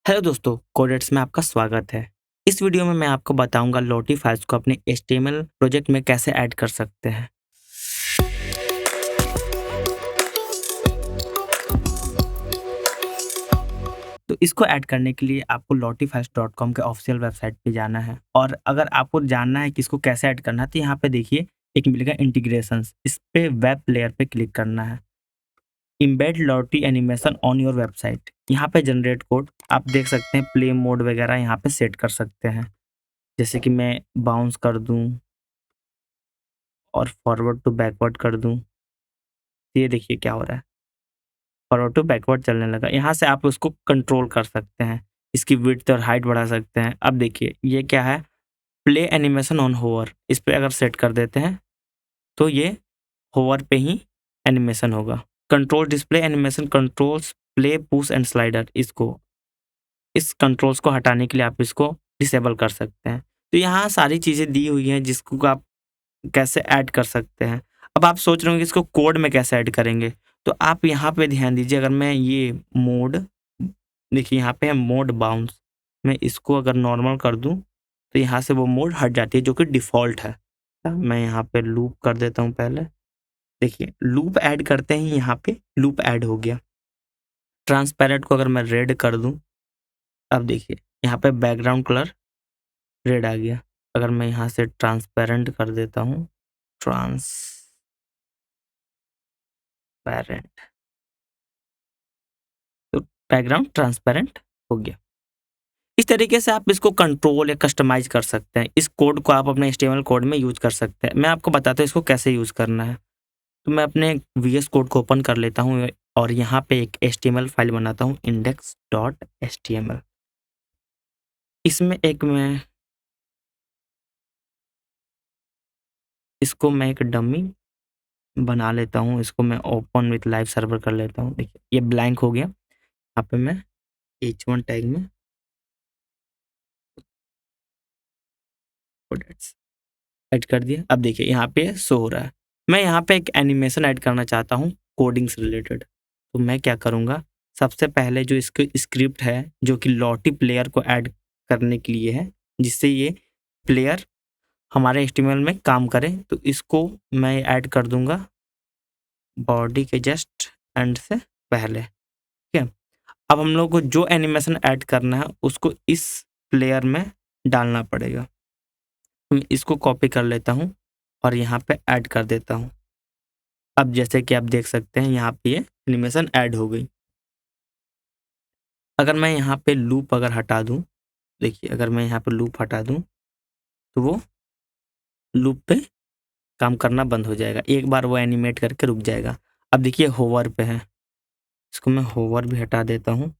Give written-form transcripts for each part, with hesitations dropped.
Hello दोस्तों, कोडेट्स में आपका स्वागत है। इस वीडियो में मैं आपको बताऊंगा लॉटी फाइल्स को अपने HTML प्रोजेक्ट में कैसे ऐड कर सकते हैं। तो इसको ऐड करने के लिए आपको lotifiles.com के ऑफिशियल वेबसाइट पे जाना है और अगर आपको जानना है कि इसको कैसे ऐड करना है तो यहाँ पे देखिए एक मिलेगा इंटीग्रेशंस। इस पे वेब प्लेयर पे क्लिक करना है। Embed लॉटी animation on your website, यहाँ पे जनरेट कोड आप देख सकते हैं। प्ले मोड वगैरह यहाँ पे सेट कर सकते हैं, जैसे कि मैं बाउंस कर दूं और फॉरवर्ड टू बैकवर्ड कर दूं। ये देखिए क्या हो रहा है, फॉरवर्ड टू बैकवर्ड चलने लगा। यहाँ से आप उसको कंट्रोल कर सकते हैं, इसकी विड्थ और हाइट बढ़ा सकते हैं। अब देखिए ये क्या है, प्ले एनिमेशन ऑन होवर। इस पे अगर सेट कर देते हैं तो ये होवर पे ही एनिमेशन होगा। Control display animation controls play push and slider, इसको इस कंट्रोल्स को हटाने के लिए आप इसको डिसेबल कर सकते हैं। तो यहाँ सारी चीज़ें दी हुई हैं जिसको आप कैसे ऐड कर सकते हैं। अब आप सोच रहे होंगे इसको कोड में कैसे ऐड करेंगे, तो आप यहाँ पे ध्यान दीजिए। अगर मैं ये मोड, देखिए यहाँ पे है मोड बाउंस, मैं इसको अगर नॉर्मल कर दूं तो यहाँ से वो मोड हट जाती है जो कि डिफ़ॉल्ट है। मैं यहाँ पे लूप कर देता हूँ पहले। देखिए लूप ऐड करते ही यहाँ पे लूप ऐड हो गया। ट्रांसपेरेंट को अगर मैं रेड कर दूं, अब देखिए यहाँ पे बैकग्राउंड कलर रेड आ गया। अगर मैं यहाँ से ट्रांसपेरेंट कर देता हूँ, ट्रांसपेरेंट, तो बैकग्राउंड ट्रांसपेरेंट हो गया। इस तरीके से आप इसको कंट्रोल या कस्टमाइज कर सकते हैं। इस कोड को आप अपने HTML कोड में यूज कर सकते हैं। मैं आपको बताता हूँ इसको कैसे यूज करना है। तो मैं अपने VS कोड को ओपन कर लेता हूँ और यहाँ पे एक HTML फाइल बनाता हूँ, index.html। इसमें मैं एक डमी बना लेता हूँ। इसको मैं ओपन विथ लाइव सर्वर कर लेता हूँ। देखिए ये ब्लैंक हो गया। यहाँ पे मैं h1 टैग में ऐड कर दिया। अब देखिए यहाँ पे शो हो रहा है। मैं यहाँ पे एक एनिमेशन ऐड करना चाहता हूँ कोडिंग से रिलेटेड। तो मैं क्या करूँगा, सबसे पहले जो इसकी स्क्रिप्ट है जो कि लॉटी प्लेयर को ऐड करने के लिए है, जिससे ये प्लेयर हमारे HTML में काम करे, तो इसको मैं ऐड कर दूंगा बॉडी के जस्ट एंड से पहले। ठीक है। अब हम लोग को जो एनिमेशन ऐड करना है उसको इस प्लेयर में डालना पड़ेगा। मैं इसको कॉपी कर लेता हूँ और यहाँ पे ऐड कर देता हूँ। अब जैसे कि आप देख सकते हैं यहाँ पे ये एनिमेशन ऐड हो गई। अगर मैं यहाँ पे लूप अगर हटा दूँ, देखिए अगर मैं यहाँ पे लूप हटा दूँ तो वो लूप पे काम करना बंद हो जाएगा। एक बार वो एनिमेट करके रुक जाएगा। अब देखिए होवर पे है, इसको मैं होवर भी हटा देता हूँ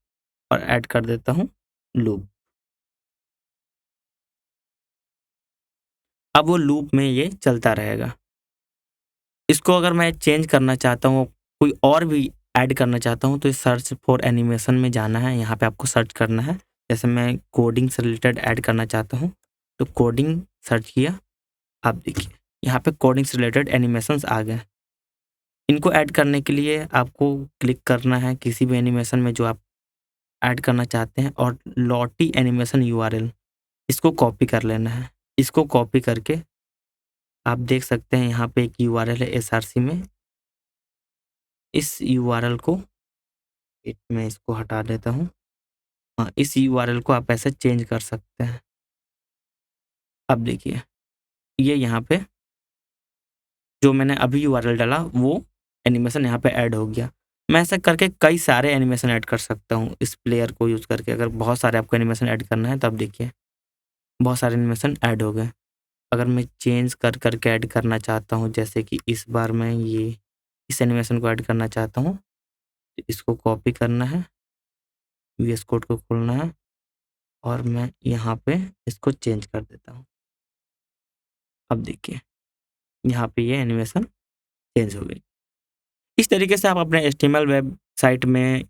और ऐड कर देता हूँ लूप। अब वो लूप में ये चलता रहेगा। इसको अगर मैं चेंज करना चाहता हूँ, कोई और भी ऐड करना चाहता हूँ, तो इस सर्च फॉर एनिमेशन में जाना है। यहाँ पे आपको सर्च करना है। जैसे मैं कोडिंग से रिलेटेड ऐड करना चाहता हूँ तो कोडिंग सर्च किया। आप देखिए यहाँ पे कोडिंग से रिलेटेड एनिमेशंस आ गए। इनको ऐड करने के लिए आपको क्लिक करना है किसी भी एनिमेशन में जो आप ऐड करना चाहते हैं और लॉटी एनिमेशन URL इसको कॉपी कर लेना है। इसको कॉपी करके आप देख सकते हैं यहाँ पे एक URL है SRC में। इस URL को मैं इसको हटा देता हूँ। हाँ, इस URL को आप ऐसे चेंज कर सकते हैं। अब देखिए ये यहाँ पे जो मैंने अभी URL डाला वो एनिमेशन यहाँ पे ऐड हो गया। मैं ऐसा करके कई सारे एनिमेशन ऐड कर सकता हूँ इस प्लेयर को यूज़ करके। अगर बहुत सारे आपको एनिमेशन ऐड करना है तो आप देखिए बहुत सारे एनिमेशन ऐड हो गए। अगर मैं चेंज कर करके ऐड करना चाहता हूँ, जैसे कि इस बार मैं ये इस एनिमेशन को ऐड करना चाहता हूँ, तो इसको कॉपी करना है, VS कोड को खोलना है और मैं यहाँ पे इसको चेंज कर देता हूँ। अब देखिए यहाँ पे ये एनिमेशन चेंज हो गई। इस तरीके से आप अपने HTML वेबसाइट में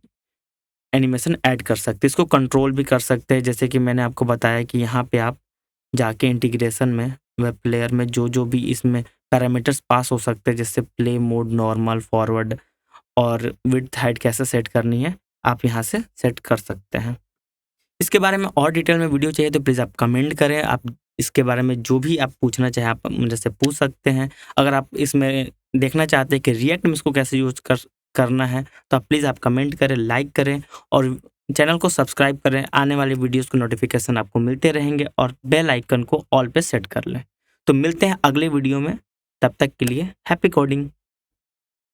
एनिमेशन ऐड कर सकते हैं। इसको कंट्रोल भी कर सकते हैं, जैसे कि मैंने आपको बताया कि यहाँ पे आप जाके इंटीग्रेशन में वेब प्लेयर में जो भी इसमें पैरामीटर्स पास हो सकते हैं, जैसे प्ले मोड, नॉर्मल, फॉरवर्ड और विड्थ हाइट कैसे सेट करनी है, आप यहाँ से सेट कर सकते हैं। इसके बारे में और डिटेल में वीडियो चाहिए तो प्लीज़ आप कमेंट करें। आप इसके बारे में जो भी आप पूछना चाहें आप मुझसे पूछ सकते हैं। अगर आप इसमें देखना चाहते हैं कि रिएक्ट में इसको कैसे यूज़ करना है तो आप प्लीज़ आप कमेंट करें, लाइक करें और चैनल को सब्सक्राइब करें। आने वाले वीडियोज़ के नोटिफ़िकेशन आपको मिलते रहेंगे और बेल आइकन को ऑल पे सेट कर लें। तो मिलते हैं अगले वीडियो में, तब तक के लिए हैप्पी कोडिंग।